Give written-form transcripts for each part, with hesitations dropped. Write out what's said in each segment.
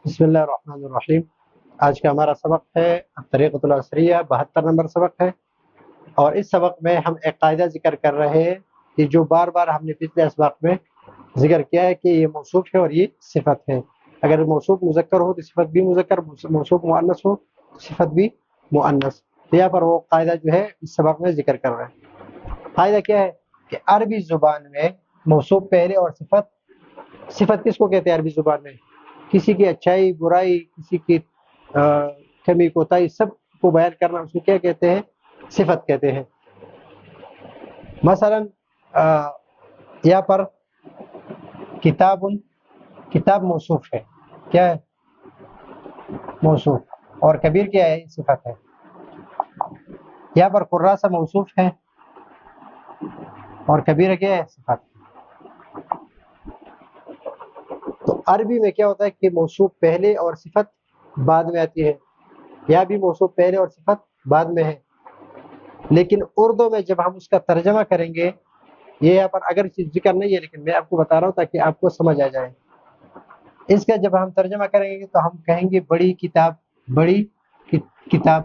بسم اللہ الرحمن الرحیم۔ آج کا ہمارا سبق ہے طریقۃ العصریہ، 72 نمبر سبق ہے، اور اس سبق میں ہم ایک قاعدہ ذکر کر رہے ہیں کہ جو بار بار ہم نے پچھلے اسباق میں ذکر کیا ہے کہ یہ موصوف ہے اور یہ صفت ہے۔ اگر موصوف مذکر ہو تو صفت بھی مذکر، موصوف مؤنث ہو تو صفت بھی مؤنث۔ یہاں پر وہ قاعدہ جو ہے اس سبق میں ذکر کر رہے ہیں۔ قاعدہ کیا ہے کہ عربی زبان میں موصوف پہلے اور صفت کس کو کہتے ہیں عربی زبان میں؟ کسی کی اچھائی برائی، کسی کی کمی کوتاہی، سب کو بیان کرنا اس کو کیا کہتے ہیں؟ صفت کہتے ہیں۔ مثلا یہاں پر کتاب موصوف ہے، کیا ہے؟ موصوف، اور کبیر کیا ہے؟ صفت ہے۔ یہاں پر کراسہ موصوف ہے اور کبیر کیا ہے؟ صفت۔ تو عربی میں کیا ہوتا ہے کہ موصوف پہلے اور صفت بعد میں آتی ہے، یا بھی موصوف پہلے اور صفت بعد میں ہے۔ لیکن اردو میں جب ہم اس کا ترجمہ کریں گے، یہ یہاں پر اگر چیز ذکر نہیں ہے لیکن میں آپ کو بتا رہا ہوں تاکہ آپ کو سمجھ آ جائے۔ اس کا جب ہم ترجمہ کریں گے تو ہم کہیں گے بڑی کتاب، بڑی کتاب۔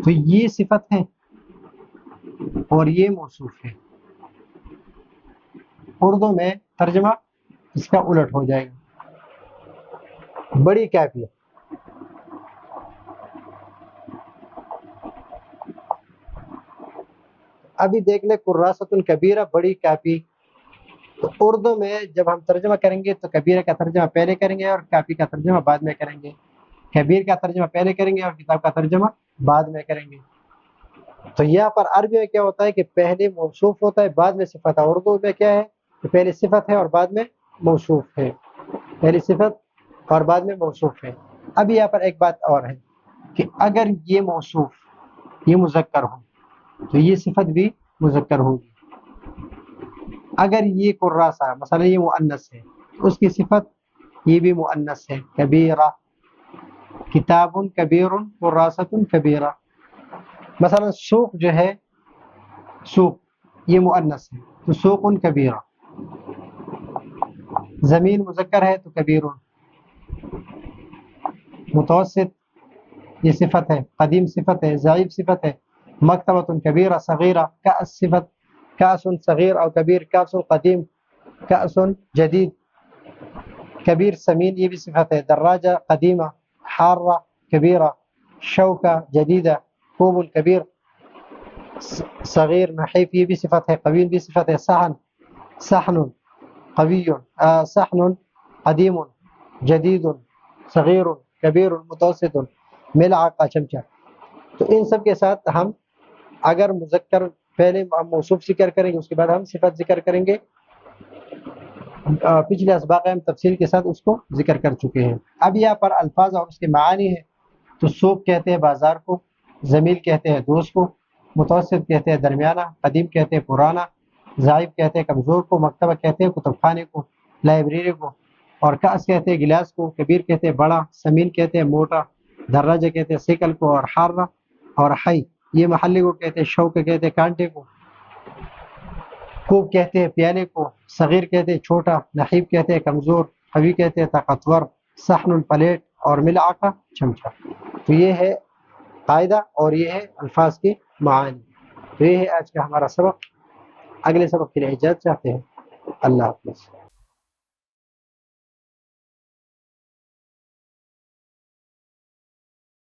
تو یہ صفت ہے اور یہ موصوف ہے۔ اردو میں ترجمہ اس کا الٹ ہو جائے گا، بڑی کافی۔ ابھی دیکھ لیں کراسۃ کبیرہ، بڑی کافی۔ تو اردو میں جب ہم ترجمہ کریں گے تو کبیرہ کا ترجمہ پہلے کریں گے اور کافی کا ترجمہ بعد میں کریں گے۔ کبیر کا ترجمہ پہلے کریں گے اور کتاب کا ترجمہ بعد میں کریں گے۔ تو یہاں پر عربی میں کیا ہوتا ہے کہ پہلے موصوف ہوتا ہے بعد میں صفت ہے۔ اردو میں کیا ہے کہ پہلے صفت ہے اور بعد میں موصوف ہے، پہلے صفت اور بعد میں موصوف ہے۔ اب یہاں پر ایک بات اور ہے کہ اگر یہ موصوف یہ مذکر ہو تو یہ صفت بھی مذکر ہوگی۔ اگر یہ کراسہ مثلا یہ مؤنث ہے، اس کی صفت یہ بھی مؤنث ہے، کبیرہ، کتاب کبیر، کراسۃ کبیرہ۔ مثلا سوق جو ہے، سوق یہ مؤنث ہے تو سوق کبیرہ۔ زمین مذکر ہے تو کبیر۔ متوسط یہ صفت ہے، قدیم صفت ہے، ضعیف صفت ہے۔ مکتبۃ کبیرہ صغیرہ، کأس صفت، کأس صغیر اور کبیر، کأس قدیم، کأس جدید۔ کبیر سمین یہ بھی صفت ہے، دراجہ قدیمہ، حارہ کبیرہ، شوکہ جدیدہ، کوب کبیر صغیر، نحیف یہ بھی صفت ہے، قویل بھی صفت ہے، صحن قوی، صحن قدیم، جدید، صغیر، کبیر، متوسط، ملعقہ چمچہ۔ تو ان سب کے ساتھ ہم اگر مذکر پہلے ہم موصوف ذکر کریں گے، اس کے بعد ہم صفت ذکر کریں گے۔ پچھلے اسباق ہم تفصیل کے ساتھ اس کو ذکر کر چکے ہیں۔ اب یہاں پر الفاظ اور اس کے معانی ہیں۔ تو سوق کہتے ہیں بازار کو، زمیل کہتے ہیں دوست کو، متوسط کہتے ہیں درمیانہ، قدیم کہتے ہیں پرانا، ضعیف کہتے ہیں کمزور کو، مکتبہ کہتے ہیں کتب خانے کو، لائبریری کو، اور کأس کہتے ہیں گلاس کو، کبیر کہتے ہیں بڑا، سمین کہتے ہیں موٹا، دراجہ کہتے ہیں سیکل کو، اور حارہ اور حی یہ محلے کو کہتے ہیں، شوکہ کہتے ہیں کانٹے کو، کوب کہتے ہیں پیالے کو، صغیر کہتے ہیں چھوٹا، نحیف کہتے ہیں کمزور، قوی کہتے ہیں طاقتور، صحن پلیٹ، اور ملعقہ چمچہ۔ تو یہ ہے قاعدہ اور یہ ہے الفاظ کے معانی۔ تو یہ ہے آج کا ہمارا سبق۔ اگلے سبق کے لیے اجازت چاہتے ہیں۔ اللہ حافظ۔